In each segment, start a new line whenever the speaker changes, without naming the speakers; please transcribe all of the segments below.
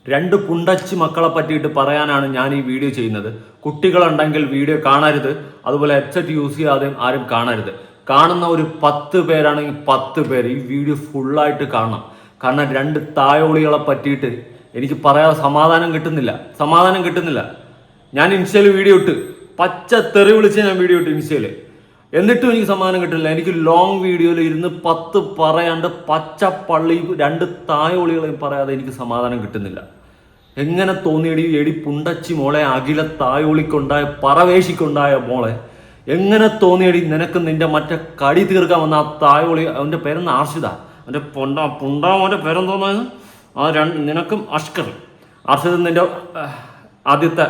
രണ്ട് പുണ്ടച്ചി മക്കളെ പറ്റിയിട്ട് പറയാനാണ് ഞാൻ ഈ വീഡിയോ ചെയ്യുന്നത്. കുട്ടികളുണ്ടെങ്കിൽ വീഡിയോ കാണരുത്, അതുപോലെ ഹെഡ്സെറ്റ് യൂസ് ചെയ്യാതെ ആരും കാണരുത്. കാണുന്ന ഒരു 10 പേരാണെങ്കിൽ 10 പേര് ഈ വീഡിയോ ഫുള്ളായിട്ട് കാണണം. കാരണം രണ്ട് തായോളികളെ പറ്റിയിട്ട് എനിക്ക് പറയാതെ സമാധാനം കിട്ടുന്നില്ല. ഞാൻ ഇൻസ്റ്റയിൽ വീഡിയോ ഇട്ട് പച്ച തെറി വിളിച്ച് ഞാൻ വീഡിയോ ഇട്ട് ഇൻസ്റ്റയിൽ, എന്നിട്ടും എനിക്ക് സമാധാനം കിട്ടില്ല. എനിക്ക് ലോങ് വീഡിയോയിൽ ഇരുന്ന് 10 പറയാണ്ട് പച്ച പള്ളി രണ്ട് തായോളികളെയും പറയാതെ എനിക്ക് സമാധാനം കിട്ടുന്നില്ല. എങ്ങനെ തോന്നിയടി പുണ്ടച്ചി മോളെ, അഖില തായോളിക്കുണ്ടായ പറവേശിക്കുണ്ടായ മോളെ, എങ്ങനെ തോന്നിയടി നിനക്ക് നിന്റെ മറ്റേ കടി തീർക്കാൻ വന്ന ആ തായോളി? അവൻ്റെ പേരെന്ന് ആർഷിത, അവൻ്റെ പുണ്ടാമോൻ്റെ പേരെന്തോന്നാണ് നിനക്കും അർഷിത് നിന്റെ ആദ്യത്തെ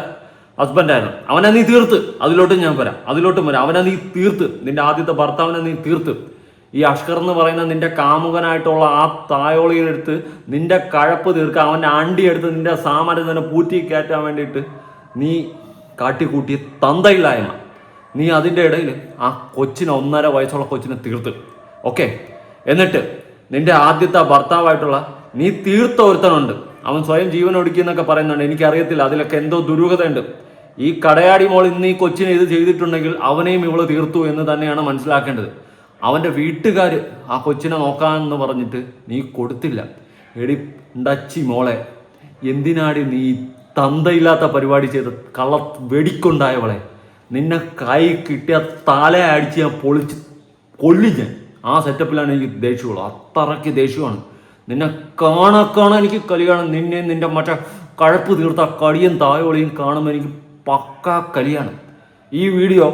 ഹസ്ബൻഡായിരുന്നു. അവനെ നീ തീർത്ത്, അതിലോട്ടും വരാം. അവനെ നീ തീർത്ത്, നിന്റെ ആദ്യത്തെ ഭർത്താവിനെ നീ തീർത്ത്. ഈ അഷ്കർ എന്ന് പറയുന്ന നിന്റെ കാമുകനായിട്ടുള്ള ആ തായോളിയെടുത്ത് നിന്റെ കഴപ്പ് തീർക്കാൻ, അവൻ്റെ അണ്ടിയെടുത്ത് നിന്റെ സാമാന്യം തന്നെ പൂറ്റി കയറ്റാൻ വേണ്ടിയിട്ട് നീ കാട്ടിക്കൂട്ടിയ തന്തയില്ലായ്മ. നീ അതിൻ്റെ ഇടയിൽ ആ കൊച്ചിനെ, 1.5 വയസ്സുള്ള കൊച്ചിനെ തീർത്ത്. ഓക്കെ, എന്നിട്ട് നിന്റെ ആദ്യത്തെ ഭർത്താവായിട്ടുള്ള നീ തീർത്ത ഒരുത്തനുണ്ട്, അവൻ സ്വയം ജീവൻ ഒടുക്കിയെന്നൊക്കെ പറയുന്നുണ്ട്. എനിക്കറിയത്തില്ല, അതിലൊക്കെ എന്തോ ദുരൂഹതയുണ്ട്. ഈ കടയാടി മോൾ ഇന്ന് ഈ കൊച്ചിനെ ഇത് ചെയ്തിട്ടുണ്ടെങ്കിൽ അവനെയും ഇവള് തീർത്തു എന്ന് തന്നെയാണ് മനസ്സിലാക്കേണ്ടത്. അവൻ്റെ വീട്ടുകാർ ആ കൊച്ചിനെ നോക്കാമെന്ന് പറഞ്ഞിട്ട് നീ കൊടുത്തില്ല. എടി ഡച്ചി മോളെ, എന്തിനാടി നീ തന്തയില്ലാത്ത പരിപാടി ചെയ്ത് കള്ള വെടിക്കൊണ്ടായവളെ? നിന്നെ കൈ കിട്ടിയ തല അടിച്ച് ഞാൻ പൊളിച്ച് കൊല്ലിഞ്ഞ് ആ സെറ്റപ്പിലാണ് എനിക്ക് ദേഷ്യമുള്ളൂ. അത്രയ്ക്ക് ദേഷ്യമാണ്. നിന്നെ കാണാൻ എനിക്ക് കലിയാണ്. നിന്നെ നിന്റെ മറ്റേ കഴപ്പ് തീർത്ത കടിയും തായോളിയും കാണുമ്പോൾ എനിക്ക് പക്കാ കലിയാണ്. ഈ വീഡിയോ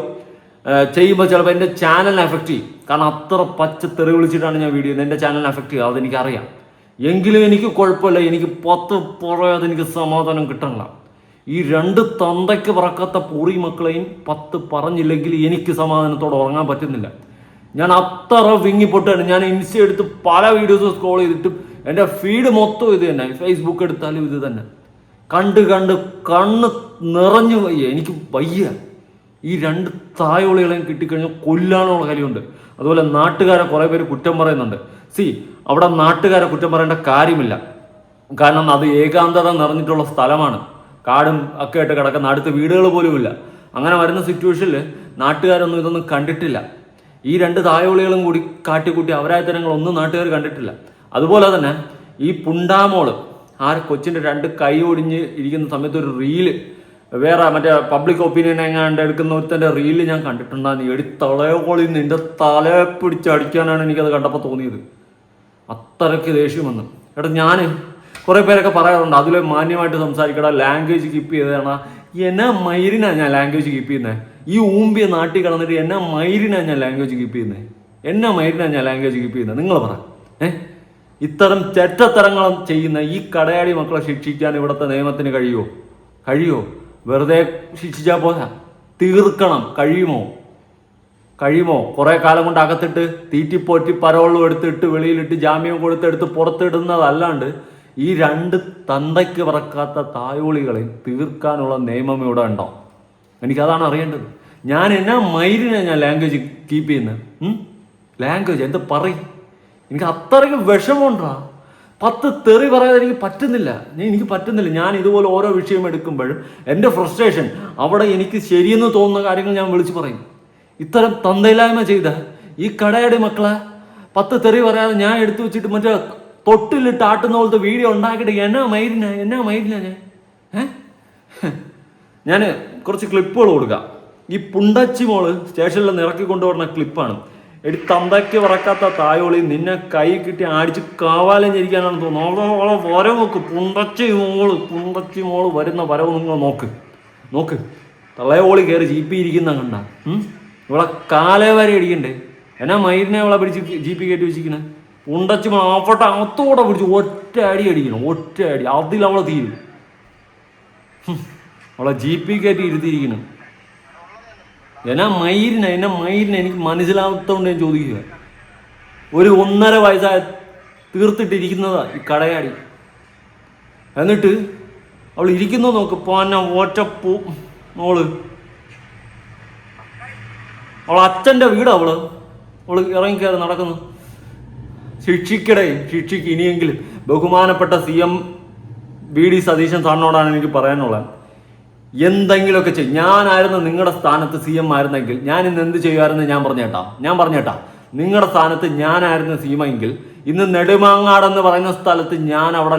ചെയ്യുമ്പോൾ ചിലപ്പോൾ എൻ്റെ ചാനലിനെ എഫക്റ്റ് ചെയ്യും. കാരണം അത്ര പച്ച തെറി വിളിച്ചിട്ടാണ് ഞാൻ വീഡിയോ എൻ്റെ ചാനലിനെ എഫക്റ്റ് ചെയ്യുക, അതെനിക്കറിയാം. എങ്കിലും എനിക്ക് കുഴപ്പമില്ല, എനിക്ക് 10 പറയാതെ എനിക്ക് സമാധാനം കിട്ടണില്ല. ഈ രണ്ട് തന്തയ്ക്ക് പറക്കാത്ത പൂറി മക്കളെയും 10 പറഞ്ഞില്ലെങ്കിൽ എനിക്ക് സമാധാനത്തോടെ ഉറങ്ങാൻ പറ്റുന്നില്ല. ഞാൻ അത്ര വിങ്ങിപ്പൊട്ടാണ്. ഞാൻ ഇൻസ്റ്റ എടുത്ത് പല വീഡിയോസ് സ്ക്രോൾ ചെയ്തിട്ടും എൻ്റെ ഫീഡ് മൊത്തം ഇത് തന്നെ. ഫേസ്ബുക്ക് എടുത്താലും ഇത് തന്നെ. കണ്ട് കണ്ണ് നിറഞ്ഞു വയ്യ, എനിക്ക് വയ്യ. ഈ രണ്ട് തായോളികളെയും കിട്ടിക്കഴിഞ്ഞാൽ കൊല്ലാനുള്ള കാര്യമുണ്ട്. അതുപോലെ നാട്ടുകാരെ കുറേ പേര് കുറ്റം പറയുന്നുണ്ട്. അവിടെ നാട്ടുകാരെ കുറ്റം പറയേണ്ട കാര്യമില്ല. കാരണം അത് ഏകാന്തത നിറഞ്ഞിട്ടുള്ള സ്ഥലമാണ്. കാടും ഒക്കെ ആയിട്ട് കിടക്കുന്ന, അടുത്ത വീടുകൾ പോലുമില്ല. അങ്ങനെ വരുന്ന സിറ്റുവേഷനിൽ നാട്ടുകാരൊന്നും ഇതൊന്നും കണ്ടിട്ടില്ല. ഈ രണ്ട് തായോളികളും കൂടി കാട്ടിക്കൂട്ടി അവരായത്തരങ്ങളൊന്നും നാട്ടുകാർ കണ്ടിട്ടില്ല. അതുപോലെ തന്നെ ഈ പുണ്ടാമോള്, ആ കൊച്ചിൻ്റെ 2 കൈ ഒടിഞ്ഞ് ഇരിക്കുന്ന സമയത്ത് ഒരു റീല്, വേറെ മറ്റേ പബ്ലിക് ഒപ്പീനിയൻ എങ്ങാണ്ട് എടുക്കുന്ന ഒരുത്തൻ്റെ റീല് ഞാൻ കണ്ടിട്ടുണ്ടായിരുന്നു. തളയോളി നിന്റെ തലയെ പിടിച്ചടിക്കാനാണ് എനിക്കത് കണ്ടപ്പോൾ തോന്നിയത്. അത്രയ്ക്ക് ദേഷ്യം വന്നു. ഞാൻ കുറേ പേരൊക്കെ പറയാറുണ്ട്, അതിൽ മാന്യമായിട്ട് സംസാരിക്കടാ, ലാംഗ്വേജ് കീപ്പ് ചെയ്തതാണ്. എന്നാ മയിരിനാണ് ഞാൻ ലാംഗ്വേജ് കീപ്പ് ചെയ്യുന്നത്? ഈ ഊമ്പിയ നാട്ടിൽ കിടന്നിട്ട് എന്നാ മയിരിനാണ് ഞാൻ ലാംഗ്വേജ് കീപ്പ് ചെയ്യുന്നത്? നിങ്ങൾ പറ. ഇത്തരം ചെറ്റത്തരങ്ങളും ചെയ്യുന്ന ഈ കടയാടി മക്കളെ ശിക്ഷിക്കാൻ ഇവിടുത്തെ നിയമത്തിന് കഴിയുമോ? വെറുതെ ശിക്ഷിച്ചാൽ പോരാ, തീർക്കണം. കഴിയുമോ? കുറേ കാലം കൊണ്ട് അകത്തിട്ട് തീറ്റിപ്പോറ്റി പരോളും എടുത്തിട്ട് വെളിയിലിട്ട് ജാമ്യം കൊടുത്തെടുത്ത് പുറത്തിടുന്നതല്ലാണ്ട് ഈ രണ്ട് തന്തയ്ക്ക് പറക്കാത്ത തായോളികളെയും തീർക്കാനുള്ള നിയമം ഇവിടെ ഉണ്ടോ? എനിക്കതാണ് അറിയേണ്ടത്. ഞാൻ എന്നാ മൈരിനാണ് ഞാൻ ലാംഗ്വേജ് കീപ്പ് ചെയ്യുന്നത്? ലാംഗ്വേജ് എന്ത് പറയും? എനിക്ക് അത്രയ്ക്ക് വിഷമമുണ്ടാ. 10 തെറി പറയാതെ എനിക്ക് പറ്റുന്നില്ല. ഞാൻ ഇതുപോലെ ഓരോ വിഷയം എടുക്കുമ്പോഴും എൻ്റെ ഫ്രസ്ട്രേഷൻ അവിടെ എനിക്ക് ശരിയെന്ന് തോന്നുന്ന കാര്യങ്ങൾ ഞാൻ വിളിച്ചു പറയും. ഇത്തരം തന്തയില്ലായ്മ ചെയ്ത ഈ കടയടി മക്കളെ 10 തെറി പറയാതെ ഞാൻ എടുത്തു വെച്ചിട്ട് മറ്റേ തൊട്ടിലിട്ട് ആട്ടുന്ന പോലത്തെ വീഡിയോ ഉണ്ടാക്കിയിട്ട് എന്നാ മൈരിന ഞാൻ കുറച്ച് ക്ലിപ്പുകൾ കൊടുക്കാം. ഈ പുണ്ടച്ചി മോള് സ്റ്റേഷനിൽ ഇറക്കി കൊണ്ടുവരുന്ന ക്ലിപ്പാണ്. തന്തയ്ക്ക് പറക്കാത്ത തായോളി, നിന്നെ കൈ കിട്ടി അടിച്ച് കാവാലം ജനിക്കാനാണ് തോന്നുന്നു. വര നോക്ക്, പുണ്ടച്ചി മോള് വരുന്ന വരവ് നിങ്ങൾ നോക്ക്. തളയോളി കയറി ജീപ്പി ഇരിക്കുന്ന കണ്ട ഇവളെ കാലേ വരെ അടിക്കണ്ടേ? എന്നാ മൈരിനെ അവളെ പിടിച്ച് ജീപ്പി കയറ്റി വെച്ചിരിക്കണേ? പുണ്ടച്ചി മോൾ ആഫട്ടെ അകത്തോടെ പിടിച്ച് ഒറ്റ അടി അടിക്കണം. അതിലവളെ തീരും. അവളെ ജീപ്പി കയറ്റി ഇരുത്തിയിരിക്കണം. എന്നാ മൈരിന എനിക്ക് മനസ്സിലാവാത്തതുകൊണ്ട് ഞാൻ ചോദിക്കുക. ഒരു 1.5 വയസ്സായ തീർത്തിട്ടിരിക്കുന്നതാ ഈ കടയാടി. എന്നിട്ട് അവൾ ഇരിക്കുന്നത് നോക്ക്. പോന്ന ഒറ്റപ്പൂ മോള്, അവൾ അച്ഛൻ്റെ വീടാ. അവള് ഇറങ്ങിക്കയറി നടക്കുന്നു. ശിക്ഷിക്ക് ഇനിയെങ്കിലും ബഹുമാനപ്പെട്ട CM വി ഡി സതീശൻ സാറിനോടാണ് എനിക്ക് പറയാനുള്ളത്. എന്തെങ്കിലുമൊക്കെ ചെയ്യും. ഞാനായിരുന്നു നിങ്ങളുടെ സ്ഥാനത്ത് CM ആയിരുന്നെങ്കിൽ ഞാൻ ഇന്ന് എന്ത് ചെയ്യുമായിരുന്നു ഞാൻ പറഞ്ഞേട്ടാ. നിങ്ങളുടെ സ്ഥാനത്ത് ഞാനായിരുന്നു CM എങ്കിൽ ഇന്ന് നെടുമാങ്ങാട് എന്ന് പറയുന്ന സ്ഥലത്ത് ഞാൻ അവിടെ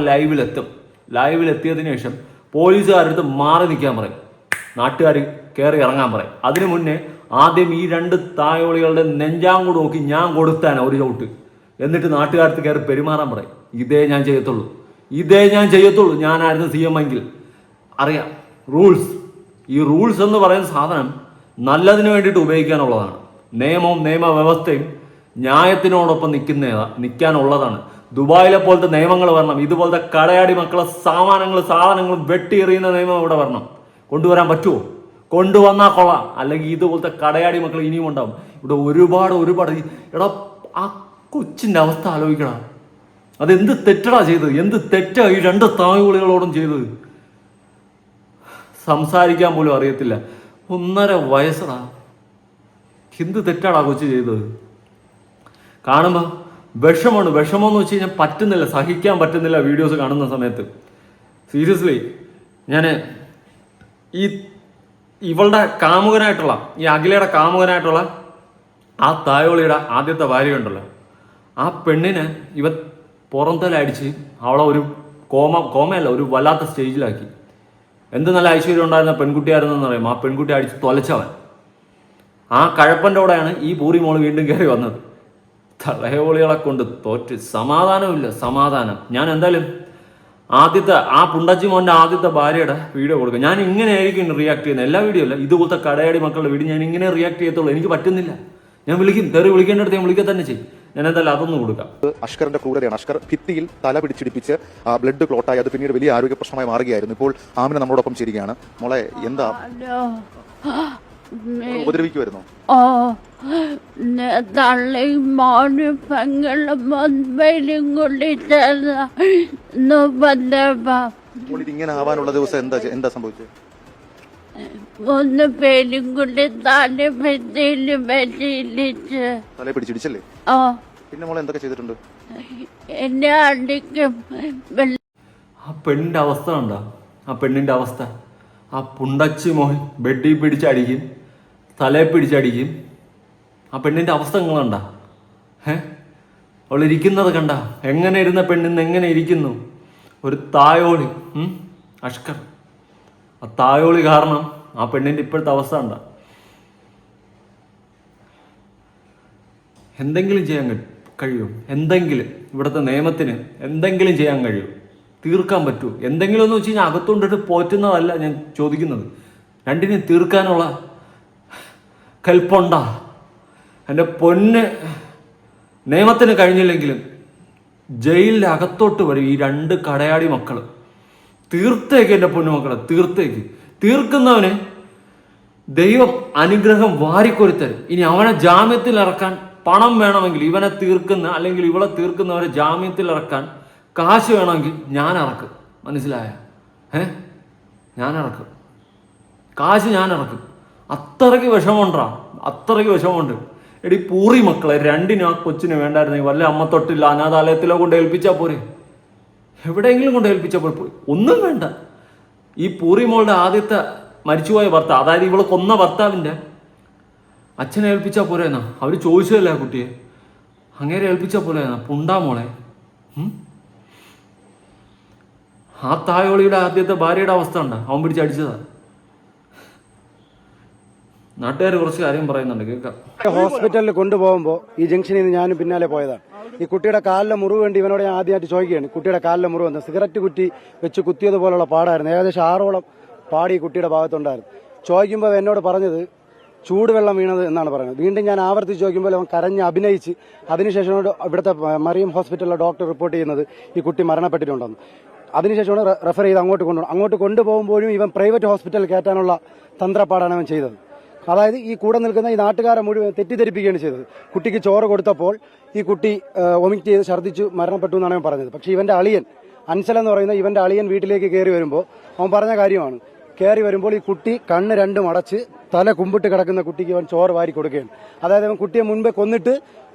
ലൈവിലെത്തിയതിനു ശേഷം പോലീസുകാരടുത്ത് മാറി നിൽക്കാൻ പറയും, നാട്ടുകാർ കയറി ഇറങ്ങാൻ പറയും. അതിനു മുന്നേ ആദ്യം ഈ 2 തായോളികളുടെ നെഞ്ചാങ്കൂട് നോക്കി ഞാൻ കൊടുത്താനാ ഒരു ചവിട്ട്. എന്നിട്ട് നാട്ടുകാർക്ക് കയറി പെരുമാറാൻ പറയും. ഇതേ ഞാൻ ചെയ്യത്തുള്ളൂ. ഞാനായിരുന്നു CM എങ്കിൽ. അറിയാം റൂൾസ്. ഈ റൂൾസ് എന്ന് പറയുന്ന സാധനം നല്ലതിന് വേണ്ടിയിട്ട് ഉപയോഗിക്കാനുള്ളതാണ്. നിയമവും നിയമവ്യവസ്ഥയും ന്യായത്തിനോടൊപ്പം നിൽക്കാനുള്ളതാണ്. ദുബായിലെ പോലത്തെ നിയമങ്ങൾ വരണം. ഇതുപോലത്തെ കടയാടി മക്കളെ സാധനങ്ങളും വെട്ടിയെറിയുന്ന നിയമം ഇവിടെ വരണം. കൊണ്ടുവരാൻ പറ്റുമോ? കൊണ്ടുവന്നാൽ കൊള്ളാം. അല്ലെങ്കിൽ ഇതുപോലത്തെ കടയാടി മക്കൾ ഇനിയും ഉണ്ടാവും ഇവിടെ ഒരുപാട്. എടാ, ആ കൊച്ചിൻ്റെ അവസ്ഥ ആലോചിക്കടാ. അതെന്ത് തെറ്റടാ ചെയ്തത്? എന്ത് തെറ്റാ ഈ 2 തായോളികളോടും ചെയ്തത്? സംസാരിക്കാൻ പോലും അറിയത്തില്ല. 1.5 വയസ്സടാ. എന്ത് തെറ്റാടാ കൊച്ചു ചെയ്തത്? കാണുമ്പോൾ വിഷമമെന്ന് വെച്ച് കഴിഞ്ഞാൽ പറ്റുന്നില്ല, സഹിക്കാൻ പറ്റുന്നില്ല വീഡിയോസ് കാണുന്ന സമയത്ത്. സീരിയസ്ലി ഞാൻ ഇവളുടെ കാമുകനായിട്ടുള്ള ഈ അഖിലയുടെ കാമുകനായിട്ടുള്ള ആ തായോളിയുടെ ആദ്യത്തെ ഭാര്യ ഉണ്ടല്ലോ, ആ പെണ്ണിനെ ഇവൻ പുറന്തലടിച്ച് അവളെ ഒരു കോമയല്ല ഒരു വല്ലാത്ത സ്റ്റേജിലാക്കി. എന്ത് നല്ല ഐശ്വര്യം ഉണ്ടായിരുന്ന പെൺകുട്ടിയായിരുന്നെന്ന് അറിയാം. ആ പെൺകുട്ടി അടിച്ച് തൊലച്ചവൻ. ആ കഴപ്പൻ്റെ കൂടെയാണ് ഈ പൂറി മോള് വീണ്ടും കയറി വന്നത്. തളയോളികളെ കൊണ്ട് തോറ്റ്. സമാധാനം. ഞാൻ എന്തായാലും ആ പുണ്ടച്ചി മോൻ്റെ ആദ്യത്തെ ഭാര്യയുടെ വീഡിയോ കൊടുക്കുക. ഞാൻ ഇങ്ങനെയായിരിക്കും റിയാക്ട് ചെയ്യുന്നത്. എല്ലാ വീഡിയോ അല്ല, ഇതുപോലത്തെ കടയാടി മക്കളുടെ വീഡിയോ ഞാൻ ഇങ്ങനെ റിയാക്ട് ചെയ്യത്തുള്ളൂ. എനിക്ക് പറ്റുന്നില്ല. ഞാൻ വിളിക്കേണ്ടടുത്ത് ഞാൻ വിളിക്കുക തന്നെ ചെയ്യും. ഞാൻ എന്തായാലും അതൊന്നും കൊടുക്കാം.
അഷ്കറിന്റെ ക്രൂരതയാണ്. അഷ്കർ ഭിത്തിയിൽ തല പിടിച്ചിടിപ്പിച്ച് ബ്ലഡ് ക്ലോട്ടായി അത് പിന്നീട് വലിയ ആരോഗ്യ പ്രശ്നമായി മാറുകയായിരുന്നു. ഇപ്പോൾ ആമിന നമ്മളോടൊപ്പം ചേരുകയാണ്. മോളെ, എന്താ ഉപദ്രവിക്കുമായിരുന്നു?
തള്ളയും മോനും പെങ്ങളും മൊബൈലും കൊണ്ടിട്ട്
ഇങ്ങനെ ആവാനുള്ള ദിവസം എന്താ സംഭവിച്ചത്?
3 പേരും കൂടി തല
പിടിച്ചിടിച്ചല്ലേ? പിന്നെ മോളെ എന്തൊക്കെ ചെയ്തിട്ടുണ്ട്?
എന്നെ അടിക്കും.
ആ പെണ്ണിന്റെ അവസ്ഥ ഉണ്ടോ? ആ പുണ്ടച്ചി മോഹൻ ബെഡിൽ പിടിച്ചടിക്കും, തലയെ പിടിച്ചടിക്കും. ആ പെണ്ണിന്റെ അവസ്ഥ നിങ്ങളുണ്ടാ? അവളിരിക്കുന്നത് കണ്ട? എങ്ങനെ ഇരുന്ന പെണ്ണിന്ന് എങ്ങനെ ഇരിക്കുന്നു? ഒരു തായോളി, അഷ്കർ. ആ തായോളി കാരണം ആ പെണ്ണിന്റെ ഇപ്പോഴത്തെ അവസ്ഥ ഉണ്ടാ? എന്തെങ്കിലും ചെയ്യാൻ കഴിയും? ഇവിടുത്തെ നിയമത്തിന് എന്തെങ്കിലും ചെയ്യാൻ കഴിയും? തീർക്കാൻ പറ്റുമോ? എന്തെങ്കിലും എന്ന് വെച്ച് കഴിഞ്ഞാൽ അകത്തുകൊണ്ടിട്ട് പോറ്റുന്നതല്ല ഞാൻ ചോദിക്കുന്നത്. രണ്ടിനെയും തീർക്കാനുള്ള കൽപ്പുണ്ടാ? എൻ്റെ പൊന്ന്, നിയമത്തിന് കഴിഞ്ഞില്ലെങ്കിലും ജയിലിൽ അകത്തോട്ട് വരും ഈ 2 കടയാടി മക്കൾ. തീർത്തേക്ക് എൻ്റെ പൊന്നുമക്കളെ, തീർക്കുന്നവന് ദൈവം അനുഗ്രഹം വാരിക്കൊരുത്തരും. ഇനി അവനെ ജാമ്യത്തിൽ ഇറക്കാൻ പണം വേണമെങ്കിൽ, ഇവനെ തീർക്കുന്ന അല്ലെങ്കിൽ ഇവളെ തീർക്കുന്നവരെ ജാമ്യത്തിൽ ഇറക്കാൻ കാശ് വേണമെങ്കിൽ ഞാൻ ഇറക്കും. മനസ്സിലായ? കാശ് ഞാൻ ഇറക്കും. അത്രയ്ക്ക് വിഷമമുണ്ട്. എടി പൂറി മക്കളെ, 2 ആ കൊച്ചിന് വേണ്ടായിരുന്നെങ്കിൽ വല്ല അമ്മത്തൊട്ടില്ല അനാഥാലയത്തിലോ കൊണ്ട് ഏൽപ്പിച്ചാൽ പോരെ? എവിടെയെങ്കിലും കൊണ്ട് ഏൽപ്പിച്ചാൽ പോരെ? ഒന്നും വേണ്ട. ഈ പൂറി മോളുടെ ആദ്യത്തെ മരിച്ചുപോയ ഭർത്താവ്, അതായത് ഇവളെ കൊന്ന ഭർത്താവിൻ്റെ അച്ഛനെ ഏൽപ്പിച്ചാൽ പോരെന്നാ അവർ ചോദിച്ചതല്ലേ ആ കുട്ടിയെ? അങ്ങേരെ ഏൽപ്പിച്ചാൽ പോലെന്നാ? പുണ്ടാ മോളെ. ആ തായോളിയുടെ ആദ്യത്തെ ഭാര്യയുടെ അവസ്ഥ ഉണ്ടാ? അവൻ പിടിച്ചടിച്ചതാ. നാട്ടുകാർ കുറച്ച് കാര്യം പറയുന്നുണ്ട്, കേൾക്കാം.
ഹോസ്പിറ്റലിൽ കൊണ്ടുപോകുമ്പോൾ ഈ ജംഗ്ഷനിൽ നിന്ന് ഞാനും പിന്നാലെ പോയതാണ്. ഈ കുട്ടിയുടെ കാലിലെ മുറിവ് വേണ്ടി ഇവനോട് ഞാൻ ആദ്യമായിട്ട് ചോദിക്കുകയാണ്. കുട്ടിയുടെ കാലിലെ മുറിവ് എന്താ? സിഗരറ്റ് കുറ്റി വെച്ച് കുത്തിയതുപോലുള്ള പാടായിരുന്നു. ഏകദേശം 6ഓളം പാടി ഈ കുട്ടിയുടെ ഭാഗത്തുണ്ടായിരുന്നു. ചോദിക്കുമ്പോൾ എന്നോട് പറഞ്ഞത് ചൂടുവെള്ളം വീണത് എന്നാണ് പറയുന്നത്. വീണ്ടും ഞാൻ ആവർത്തിച്ച് ചോദിക്കുമ്പോൾ അവൻ കരഞ്ഞ് അഭിനയിച്ച് അതിനുശേഷമാണ് ഇവിടുത്തെ മറിയം ഹോസ്പിറ്റലിലെ ഡോക്ടർ റിപ്പോർട്ട് ചെയ്യുന്നത് ഈ കുട്ടി മരണപ്പെട്ടിട്ടുണ്ടെന്ന്. അതിനുശേഷമാണ് റെഫർ ചെയ്ത് അങ്ങോട്ട് കൊണ്ടുപോകുമ്പോഴും ഇവൻ പ്രൈവറ്റ് ഹോസ്പിറ്റലിൽ കയറ്റാനുള്ള തന്ത്രപ്പാടാണ് അവൻ ചെയ്തത്. അതായത് ഈ കൂടെ നിൽക്കുന്ന ഈ നാട്ടുകാരെ മുഴുവൻ തെറ്റിദ്ധരിപ്പിക്കുകയാണ് ചെയ്തത്. കുട്ടിക്ക് ചോറ് കൊടുത്തപ്പോൾ ഈ കുട്ടി വൊമിറ്റ് ചെയ്ത് ഛർദ്ദിച്ചു മരണപ്പെട്ടു എന്നാണ് അവൻ പറഞ്ഞത്. പക്ഷേ ഇവന്റെ അളിയൻ അൻസൽ എന്ന് പറയുന്ന ഇവന്റെ അളിയൻ വീട്ടിലേക്ക് കയറി വരുമ്പോൾ അവൻ പറഞ്ഞ കാര്യമാണ്. കയറി വരുമ്പോൾ ഈ കുട്ടി കണ്ണ് 2 അടച്ച് തല കുമ്പിട്ട് കിടക്കുന്ന കുട്ടിക്ക് അവൻ ചോറ് വാരി കൊടുക്കുകയാണ്. അതായത് അവൻ കുട്ടിയെ മുൻപേ കൊന്നിട്ട്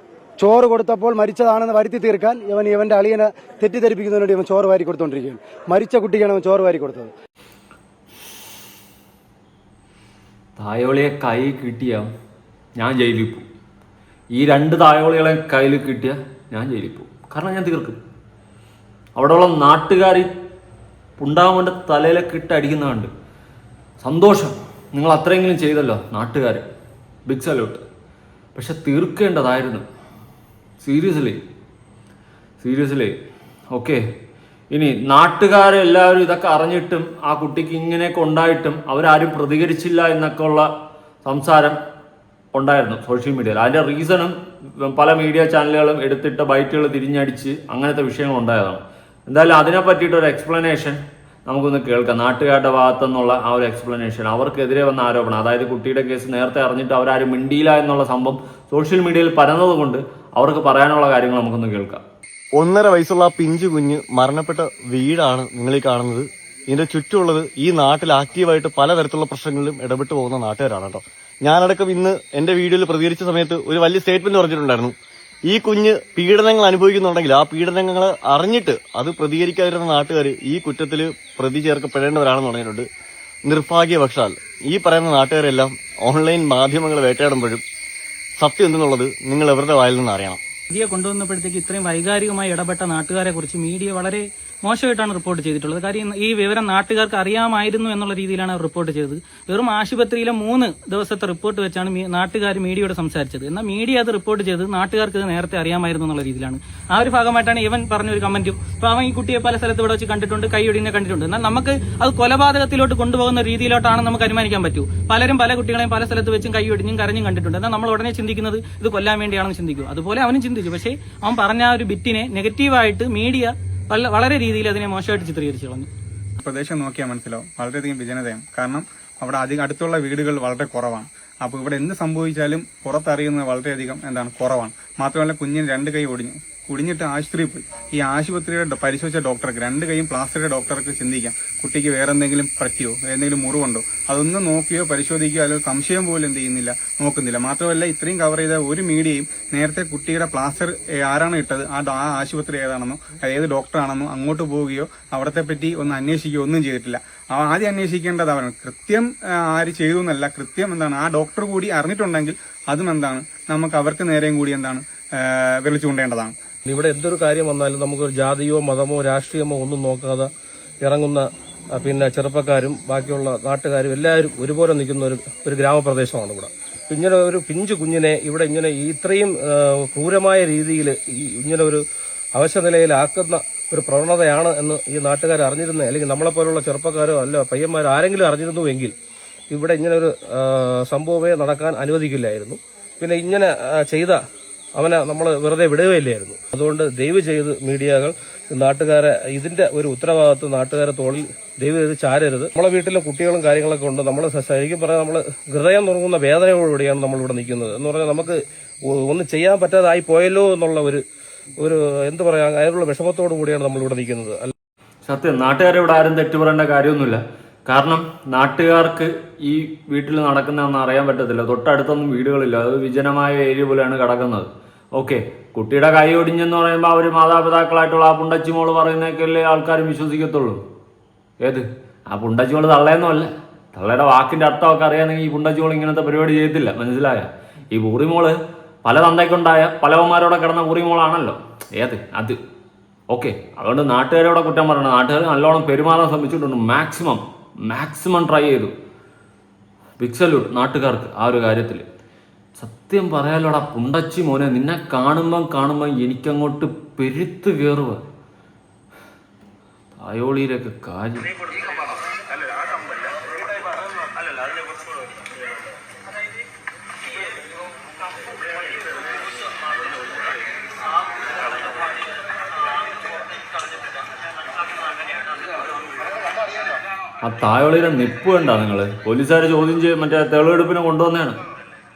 ചോറ് കൊടുത്തപ്പോൾ മരിച്ചതാണെന്ന് വരുത്തി തീർക്കാൻ ഇവന്റെ അളിയനെ തെറ്റിദ്ധരിപ്പിക്കുന്നതിന് വേണ്ടി ഇവൻ ചോറ് വാരി കൊടുത്തോണ്ടിരിക്കുകയാണ്. മരിച്ച കുട്ടിക്കാണ് അവൻ ചോറ് വാരി കൊടുത്തത്.
തായോളിയെ കൈ കിട്ടിയ ഞാൻ ജയിലിൽ പോകും. ഈ 2 തായോളികളെ കയ്യിൽ കിട്ടിയ ഞാൻ ജയിലിൽ പോകും. കാരണം ഞാൻ തീർക്കും. അവിടെയുള്ള നാട്ടുകാർ ഉണ്ടാവുമ്പോൾ തലയിലൊക്കെ ഇട്ട് അടിക്കുന്നതുണ്ട്. സന്തോഷം, നിങ്ങൾ അത്രയെങ്കിലും ചെയ്തല്ലോ നാട്ടുകാർ, ബിഗ് സല്യൂട്ട്. പക്ഷെ തീർക്കേണ്ടതായിരുന്നു. Seriously okay. ഇനി നാട്ടുകാരെല്ലാവരും ഇതൊക്കെ അറിഞ്ഞിട്ടും ആ കുട്ടിക്ക് ഇങ്ങനെയൊക്കെ ഉണ്ടായിട്ടും അവരാരും പ്രതികരിച്ചില്ല എന്നൊക്കെ ഉള്ള സംസാരം ഉണ്ടായിരുന്നു സോഷ്യൽ മീഡിയയിൽ. അതിൻ്റെ റീസണും പല മീഡിയ ചാനലുകളും എടുത്തിട്ട ബൈറ്റുകൾ തിരിഞ്ഞടിച്ച് അങ്ങനത്തെ വിഷയങ്ങൾ ഉണ്ടായതാണ്. എന്തായാലും അതിനെ പറ്റിയിട്ട് ഒരു എക്സ്പ്ലനേഷൻ നമുക്കൊന്ന് കേൾക്കാം. നാട്ടുകാരുടെ ഭാഗത്തുനിന്നുള്ള ആ ഒരു എക്സ്പ്ലനേഷൻ, അവർക്കെതിരെ വന്ന ആരോപണം, അതായത് കുട്ടിയുടെ കേസ് നേരത്തെ അറിഞ്ഞിട്ട് അവരാരും മിണ്ടിയില്ല എന്നുള്ള സംഭവം സോഷ്യൽ മീഡിയയിൽ പരന്നത് കൊണ്ട് അവർക്ക് പറയാനുള്ള കാര്യങ്ങൾ നമുക്കൊന്ന് കേൾക്കാം.
1.5 വയസ്സുള്ള ആ പിഞ്ചു കുഞ്ഞ് മരണപ്പെട്ട വീടാണ് നിങ്ങൾ ഈ കാണുന്നത്. ഇതിന്റെ ചുറ്റുമുള്ളത് ഈ നാട്ടിൽ ആക്റ്റീവായിട്ട് പലതരത്തിലുള്ള പ്രശ്നങ്ങളിലും ഇടപെട്ട് പോകുന്ന നാട്ടുകാരാണ് കേട്ടോ. ഞാനടക്കം ഇന്ന് എന്റെ വീഡിയോയിൽ പ്രതികരിച്ച സമയത്ത് ഒരു വലിയ സ്റ്റേറ്റ്മെന്റ് പറഞ്ഞിട്ടുണ്ടായിരുന്നു. ഈ കുഞ്ഞ് പീഡനങ്ങൾ അനുഭവിക്കുന്നുണ്ടെങ്കിൽ ആ പീഡനങ്ങൾ അറിഞ്ഞിട്ട് അത് പ്രതികരിക്കാതിരുന്ന നാട്ടുകാർ ഈ കുറ്റത്തിൽ പ്രതി ചേർക്കപ്പെടേണ്ടവരാണെന്ന് പറഞ്ഞിട്ടുണ്ട്. നിർഭാഗ്യവശാൽ ഈ പറയുന്ന നാട്ടുകാരെല്ലാം ഓൺലൈൻ മാധ്യമങ്ങൾ വേട്ടയാടുമ്പോഴും സത്യം എന്തെന്നുള്ളത് നിങ്ങൾ എവരുടെ വായിൽ നിന്ന് അറിയണം.
മീഡിയ കൊണ്ടുവന്നപ്പോഴത്തേക്ക് ഇത്രയും വൈകാരികമായി ഇടപെട്ട നാട്ടുകാരെ കുറിച്ച് മീഡിയ വളരെ മോശമായിട്ടാണ് റിപ്പോർട്ട് ചെയ്തിട്ടുള്ളത്. കാര്യം ഈ വിവരം നാട്ടുകാർക്ക് അറിയാമായിരുന്നു എന്നുള്ള രീതിയിലാണ് അവർ റിപ്പോർട്ട് ചെയ്തത്. വെറും ആശുപത്രിയിലെ 3 ദിവസത്തെ റിപ്പോർട്ട് വെച്ചാണ് നാട്ടുകാർ മീഡിയയോട് സംസാരിച്ചത്. എന്നാൽ മീഡിയ അത് റിപ്പോർട്ട് ചെയ്ത് നാട്ടുകാർക്ക് ഇത് നേരത്തെ അറിയാമായിരുന്നു എന്നുള്ള രീതിയിലാണ്. ആ ഒരു ഭാഗമായിട്ടാണ് ഇവൻ പറഞ്ഞൊരു കമന്റും. അപ്പൊ അവൻ ഈ കുട്ടിയെ പല സ്ഥലത്ത് ഇവിടെ വെച്ച് കണ്ടിട്ടുണ്ട്, കൈയൊടിഞ്ഞെ കണ്ടിട്ടുണ്ട്. എന്നാൽ നമുക്ക് അത് കൊലപാതകത്തിലോട്ട് കൊണ്ടുപോകുന്ന രീതിയിലോട്ടാണ് നമുക്ക് അനുമാനിക്കാൻ പറ്റൂ. പലരും പല കുട്ടികളെയും പല സ്ഥലത്ത് വെച്ചും കൈയൊടിഞ്ഞും കരഞ്ഞും കണ്ടിട്ടുണ്ട്. എന്നാൽ നമ്മൾ ഉടനെ ചിന്തിക്കുന്നത് ഇത് കൊല്ലാൻ വേണ്ടിയാണെന്ന് ചിന്തിക്കും. അതുപോലെ അവനും ചിന്തിച്ചു. പക്ഷേ അവൻ പറഞ്ഞ ആ ഒരു ബിറ്റിനെ നെഗറ്റീവായിട്ട് മീഡിയ വളരെ രീതിയിൽ അതിനെ മോശമായിട്ട് ചിത്രീകരിച്ചു കളഞ്ഞു.
പ്രദേശം നോക്കിയാൽ മനസ്സിലാവും വളരെയധികം വിജനതയാണ്. കാരണം അവിടെ അടുത്തുള്ള വീടുകൾ വളരെ കുറവാണ്. അപ്പോൾ ഇവിടെ എന്ത് സംഭവിച്ചാലും പുറത്തറിയുന്നത് വളരെയധികം കുറവാണ്. മാത്രമല്ല കുഞ്ഞിന് 2 കൈ കുടിഞ്ഞിട്ട് ആശുപത്രിയിൽ പോയി. ഈ ആശുപത്രിയുടെ പരിശോധിച്ച ഡോക്ടർക്ക് 2 കൈയും പ്ലാസ്റ്ററുടെ ഡോക്ടർക്ക് ചിന്തിക്കാം കുട്ടിക്ക് വേറെ എന്തെങ്കിലും പറ്റിയോ, എന്തെങ്കിലും മുറിവുണ്ടോ, അതൊന്നും നോക്കുകയോ പരിശോധിക്കുകയോ അല്ലെങ്കിൽ സംശയം പോലും നോക്കുന്നില്ല. മാത്രമല്ല ഇത്രയും കവർ ചെയ്ത ഒരു മീഡിയയും നേരത്തെ കുട്ടിയുടെ പ്ലാസ്റ്റർ ആരാണ് ഇട്ടത്, ആ ആശുപത്രി ഏതാണെന്നോ ഏത് ഡോക്ടറാണെന്നോ അങ്ങോട്ട് പോവുകയോ അവിടത്തെ പറ്റി ഒന്ന് അന്വേഷിക്കുകയോ ഒന്നും ചെയ്തിട്ടില്ല. ആദ്യം അന്വേഷിക്കേണ്ടത് അവരാണ്. കൃത്യം ആര് ചെയ്തു എന്നല്ല, കൃത്യം ആ ഡോക്ടർ കൂടി അറിഞ്ഞിട്ടുണ്ടെങ്കിൽ അതും നമുക്ക് അവർക്ക് നേരെയും കൂടി വിളിച്ചു കൊണ്ടേണ്ടതാണ്.
ഇവിടെ എന്തൊരു കാര്യം വന്നാലും നമുക്കൊരു ജാതിയോ മതമോ രാഷ്ട്രീയമോ ഒന്നും നോക്കാതെ ഇറങ്ങുന്ന പിന്നെ ചെറുപ്പക്കാരും ബാക്കിയുള്ള നാട്ടുകാരും എല്ലാവരും ഒരുപോലെ നിൽക്കുന്ന ഒരു ഗ്രാമപ്രദേശമാണ് ഇവിടെ. ഇങ്ങനെ ഒരു പിഞ്ചു കുഞ്ഞിനെ ഇവിടെ ഇങ്ങനെ ഇത്രയും ക്രൂരമായ രീതിയിൽ ഇങ്ങനെ ഒരു അവശനിലയിലാക്കുന്ന ഒരു പ്രവണതയാണ് എന്ന് ഈ നാട്ടുകാർ അറിഞ്ഞിരുന്നത്, അല്ലെങ്കിൽ നമ്മളെപ്പോലുള്ള ചെറുപ്പക്കാരോ അല്ല പയ്യന്മാരോ ആരെങ്കിലും അറിഞ്ഞിരുന്നുവെങ്കിൽ ഇവിടെ ഇങ്ങനെ ഒരു സംഭവമേ നടക്കാൻ അനുവദിക്കില്ലായിരുന്നു. പിന്നെ ഇങ്ങനെ ചെയ്ത അവനെ നമ്മൾ വെറുതെ വിടുകയില്ലായിരുന്നു. അതുകൊണ്ട് ദയവ് ചെയ്ത് മീഡിയകൾ നാട്ടുകാരെ ഇതിന്റെ ഒരു ഉത്തരവാദിത്വം നാട്ടുകാരെ തോളിൽ ദയവ് ചെയ്ത് ചാരരുത്. നമ്മളെ വീട്ടിലെ കുട്ടികളും കാര്യങ്ങളൊക്കെ ഉണ്ട്. നമ്മൾ ശരിക്കും പറഞ്ഞാൽ നമ്മൾ ഹൃദയം നുറങ്ങുന്ന വേദനയോടുകൂടിയാണ് നമ്മളിവിടെ നിൽക്കുന്നത്. എന്ന് പറഞ്ഞാൽ നമുക്ക് ഒന്നും ചെയ്യാൻ പറ്റാതായി പോയല്ലോ എന്നുള്ള ഒരു എന്ത് പറയാ അതിനുള്ള വിഷമത്തോടു കൂടിയാണ് നമ്മളിവിടെ നിൽക്കുന്നത്.
സത്യം, നാട്ടുകാരെ ഇവിടെ ആരും തെറ്റു പറയേണ്ട കാര്യമൊന്നുമില്ല. കാരണം നാട്ടുകാർക്ക് ഈ വീട്ടിൽ നടക്കുന്നതെന്ന് അറിയാൻ പറ്റത്തില്ല. തൊട്ടടുത്തൊന്നും വീടുകളില്ല, അത് വിജനമായ ഏരിയ പോലെയാണ് കിടക്കുന്നത്. ഓക്കെ, കുട്ടിയുടെ കൈ ഒടിഞ്ഞെന്ന് പറയുമ്പോൾ അവർ മാതാപിതാക്കളായിട്ടുള്ള ആ പുണ്ടച്ചിമോള് പറയുന്നതൊക്കെയല്ലേ ആൾക്കാരും വിശ്വസിക്കത്തുള്ളൂ. ഏത് ആ പുണ്ടച്ചിമോള് തള്ളയെന്നല്ല, തള്ളയുടെ വാക്കിന്റെ അർത്ഥമൊക്കെ അറിയാമെങ്കിൽ ഈ പുണ്ടച്ചിമോൾ ഇങ്ങനത്തെ പരിപാടി ചെയ്യത്തില്ല. മനസ്സിലായ? ഈ ഊറിമോള് പല തന്തയ്ക്കുണ്ടായ പലവന്മാരോടെ കിടന്ന ഊറിമോളാണല്ലോ. ഏത് അത് ഓക്കെ. അതുകൊണ്ട് നാട്ടുകാരോടെ കുറ്റം പറയണം. നാട്ടുകാർ നല്ലോണം പെരുമാറാൻ ശ്രമിച്ചിട്ടുണ്ട്. മാക്സിമം ട്രൈ ചെയ്തു. ബിഗ് സല്യൂട്ട് നാട്ടുകാർക്ക് ആ ഒരു കാര്യത്തിൽ. സത്യം പറയാലോടാ പുണ്ടച്ചി മോനെ, നിന്നെ കാണുമ്പം എനിക്കങ്ങോട്ട് പെരുത്ത് കയറുക. തായോളിയിലൊക്കെ കാര്യം. ആ തായോളിയുടെ നിപ്പ് കണ്ടാ നിങ്ങള്? പോലീസുകാരെ ചോദ്യം ചെയ്ത് മറ്റേ തെളിവെടുപ്പിനെ കൊണ്ടുവന്നതാണ്.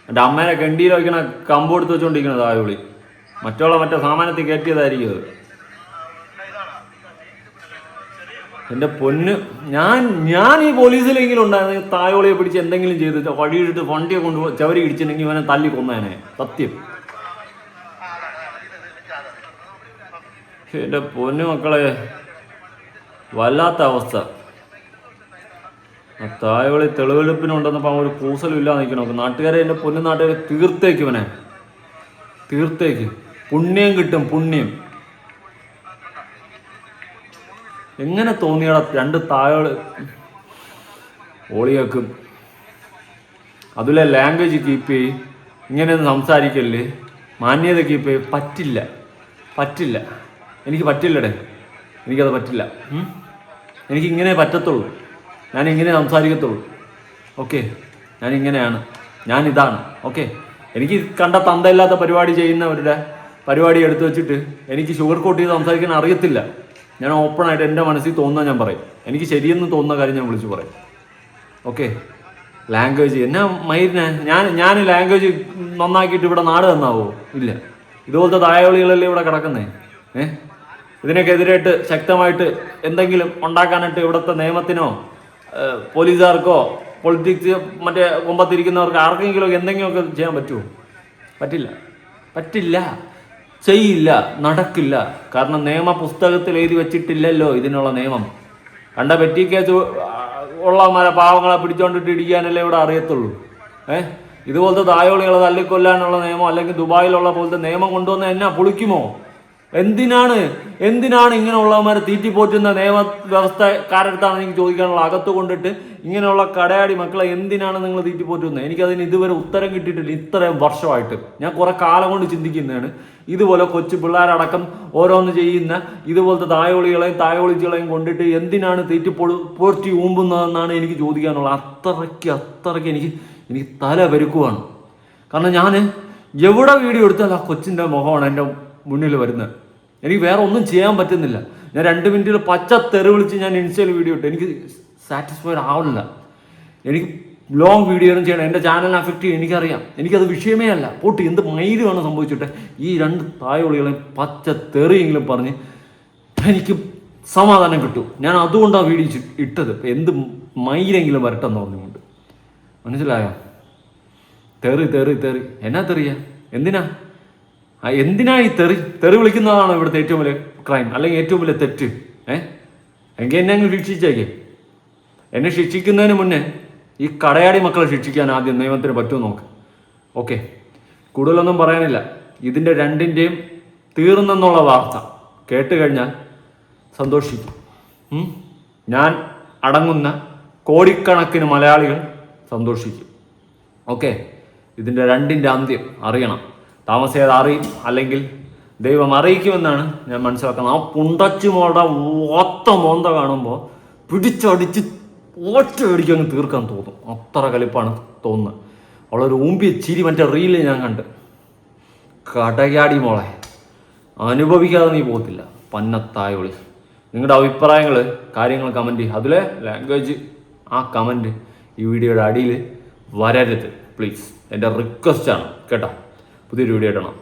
എൻ്റെ അമ്മേനെ കെണ്ടിയിൽ വയ്ക്കണ കമ്പ് എടുത്ത് വെച്ചോണ്ടിരിക്കണത് തായോളി. മറ്റേ സാമാനത്തിൽ കയറ്റിയതായിരിക്കും അത്. എൻ്റെ പൊന്ന്, ഞാൻ ഈ പോലീസിലെങ്കിലും ഉണ്ടായിരുന്നെങ്കിൽ തായോളിയെ പിടിച്ച് എന്തെങ്കിലും ചെയ്തിട്ട് വഴിയിട്ടിട്ട് വണ്ടിയെ കൊണ്ട് ചവരി ഇടിച്ചിട്ടുണ്ടെങ്കിൽ ഇവനെ തല്ലി കൊന്നേനെ. സത്യം. എൻ്റെ പൊന്നു മക്കളെ, വല്ലാത്ത അവസ്ഥ. ആ തായവളി തെളിവെടുപ്പിനുണ്ടെന്നപ്പോൾ ഒരു കൂസലും ഇല്ലാതെ നിൽക്കണം. നാട്ടുകാരെ, എൻ്റെ പൊന്നു നാട്ടുകാരെ, തീർത്തേക്ക് ഇവനെ, തീർത്തേക്ക്. പുണ്യം കിട്ടും, പുണ്യം. എങ്ങനെ തോന്നിയടാ 2 തായവള് ഓളിയാക്കും? അതിലെ ലാംഗ്വേജ് കീപ്പ് ചെയ്യും, ഇങ്ങനെയൊന്നും സംസാരിക്കല്ലേ, മാന്യത കീപ്പ് ചെയ്യും. പറ്റില്ല, എനിക്ക് പറ്റില്ലടേ, എനിക്കത് പറ്റില്ല. എനിക്കിങ്ങനെ പറ്റത്തുള്ളൂ, ഞാനിങ്ങനെ സംസാരിക്കത്തുള്ളൂ. ഓക്കെ, ഞാനിങ്ങനെയാണ്, ഞാനിതാണ്. ഓക്കെ, എനിക്ക് കണ്ട തന്തയില്ലാത്ത പരിപാടി ചെയ്യുന്നവരുടെ പരിപാടി എടുത്തു വെച്ചിട്ട് എനിക്ക് ഷുഗർ കോട്ട് ചെയ്ത് സംസാരിക്കാൻ അറിയത്തില്ല. ഞാൻ ഓപ്പണായിട്ട് എൻ്റെ മനസ്സിൽ തോന്നുന്ന ഞാൻ പറയും. എനിക്ക് ശരിയെന്ന് തോന്നുന്ന കാര്യം ഞാൻ വിളിച്ചു പറയും. ഓക്കെ, ലാംഗ്വേജ് എന്നാ മയിലിനെ ഞാൻ ലാംഗ്വേജ് നന്നാക്കിയിട്ട് ഇവിടെ നാട് തന്നാവോ? ഇല്ല. ഇതുപോലത്തെ തായവളികളല്ലേ ഇവിടെ കിടക്കുന്നേ. ഇതിനൊക്കെ എതിരായിട്ട് ശക്തമായിട്ട് എന്തെങ്കിലും ഉണ്ടാക്കാനായിട്ട് ഇവിടുത്തെ നിയമത്തിനോ പോലീസുകാർക്കോ പൊളിറ്റിക്സ് മറ്റേ കൊമ്പത്തിരിക്കുന്നവർക്ക് ആർക്കെങ്കിലും എന്തെങ്കിലുമൊക്കെ ചെയ്യാൻ പറ്റുമോ? പറ്റില്ല, ചെയ്യില്ല, നടക്കില്ല. കാരണം നിയമ പുസ്തകത്തിൽ എഴുതി വെച്ചിട്ടില്ലല്ലോ ഇതിനുള്ള നിയമം. കണ്ട പെറ്റി കേസ് ഉള്ളമാരെ പാവങ്ങളെ പിടിച്ചോണ്ടിട്ട് ഇടിക്കാനല്ലേ ഇവിടെ അറിയത്തുള്ളൂ. ഇതുപോലത്തെ തായോളികളെ തല്ലിക്കൊല്ലാനുള്ള നിയമം അല്ലെങ്കിൽ ദുബായിലുള്ള പോലത്തെ നിയമം കൊണ്ടുവന്ന് എന്നാ പൊളിക്കുമോ? എന്തിനാണ് ഇങ്ങനെയുള്ളവന്മാരെ തീറ്റിപ്പോറ്റുന്ന നിയമ വ്യവസ്ഥക്കാരടുത്താണ് എനിക്ക് ചോദിക്കാനുള്ള. അകത്ത് കൊണ്ടിട്ട് ഇങ്ങനെയുള്ള കടയാടി മക്കളെ എന്തിനാണ് നിങ്ങൾ തീറ്റിപ്പോറ്റുന്നത്? എനിക്കതിന് ഇതുവരെ ഉത്തരം കിട്ടിയിട്ടില്ല. ഇത്രയും വർഷമായിട്ട് ഞാൻ കുറെ കാലം കൊണ്ട് ചിന്തിക്കുന്നതാണ്. ഇതുപോലെ കൊച്ചു പിള്ളേരടക്കം ഓരോന്ന് ചെയ്യുന്ന ഇതുപോലത്തെ തായോളികളെയും കൊണ്ടിട്ട് എന്തിനാണ് പോറ്റി ഊമ്പുന്നതെന്നാണ് എനിക്ക് ചോദിക്കാനുള്ളത്. അത്രയ്ക്ക് എനിക്ക് തല പെരുക്കുവാണ്. കാരണം ഞാൻ എവിടെ വീഡിയോ എടുത്താൽ ആ കൊച്ചിൻ്റെ മുഖമാണ് എൻ്റെ മുന്നിൽ വരുന്നത്. എനിക്ക് വേറെ ഒന്നും ചെയ്യാൻ പറ്റുന്നില്ല. ഞാൻ 2 മിനിറ്റിൽ പച്ച തെറി വിളിച്ച് ഞാൻ ഇൻസ്റ്റയിൽ വീഡിയോ ഇട്ട് എനിക്ക് സാറ്റിസ്ഫൈഡ് ആവുന്നില്ല. എനിക്ക് ലോങ് വീഡിയോ ഒന്നും ചെയ്യണം. എൻ്റെ ചാനലിനെ അഫക്റ്റ് ചെയ്യും, എനിക്കറിയാം. എനിക്കത് വിഷയമേ അല്ല. പോട്ട് എന്ത് മയിലുമാണ് സംഭവിച്ചിട്ട് ഈ 2 തായോളികളെയും പച്ച തെറിയെങ്കിലും പറഞ്ഞ് എനിക്ക് സമാധാനം കിട്ടും. ഞാൻ അതുകൊണ്ടാണ് വീഡിയോ ഇട്ടത്. എന്ത് മയിലെങ്കിലും വരട്ടെന്ന് പറഞ്ഞുകൊണ്ട്. മനസ്സിലായോ? തെറി എന്നാ തെറിയാ? എന്തിനാ ഈ തെറി വിളിക്കുന്നതാണോ ഇവിടുത്തെ ഏറ്റവും വലിയ ക്രൈം അല്ലെങ്കിൽ ഏറ്റവും വലിയ തെറ്റ്? എങ്കിൽ എന്നെ അങ്ങ് ശിക്ഷിച്ചേക്കേ. എന്നെ ശിക്ഷിക്കുന്നതിന് മുന്നേ ഈ കടയാടി മക്കളെ ശിക്ഷിക്കാൻ ആദ്യം നിയമത്തിന് പറ്റുമോ നോക്ക്. ഓക്കെ, കൂടുതലൊന്നും പറയാനില്ല. ഇതിൻ്റെ 2ൻ്റെയും തീർന്നെന്നുള്ള വാർത്ത കേട്ട് കഴിഞ്ഞാൽ സന്തോഷിക്കും. ഞാൻ അടങ്ങുന്ന കോടിക്കണക്കിന് മലയാളികൾ സന്തോഷിക്കും. ഓക്കെ, ഇതിൻ്റെ 2ൻ്റെ അന്ത്യം അറിയണം. താമസിയാതെ അറിയും, അല്ലെങ്കിൽ ദൈവം അറിയിക്കുമെന്നാണ് ഞാൻ മനസ്സിലാക്കുന്നത്. ആ പുണ്ടച്ചു മോളുടെ ഒത്ത മോന്ത കാണുമ്പോൾ പിടിച്ചടിച്ച് ഒറ്റയടിക്ക് അങ്ങ് തീർക്കാൻ തോന്നും. അത്ര കലിപ്പാണ് തോന്നുന്നത്. അവളൊരു ഊമ്പിയ ചിരി മറ്റേ റീല് ഞാൻ കണ്ട്. കടയാടി മോളെ, അനുഭവിക്കാതെ നീ പോകത്തില്ല പന്നത്തായോളി. നിങ്ങളുടെ അഭിപ്രായങ്ങൾ കാര്യങ്ങൾ കമൻറ്റ് ചെയ്യുക. അതിലെ ലാംഗ്വേജ് ആ കമൻറ്റ് ഈ വീഡിയോയുടെ അടിയിൽ വരരുത് പ്ലീസ്. എൻ്റെ റിക്വസ്റ്റാണ് കേട്ടോ. പുതിയൊരു വീഡിയോ ഇടണം.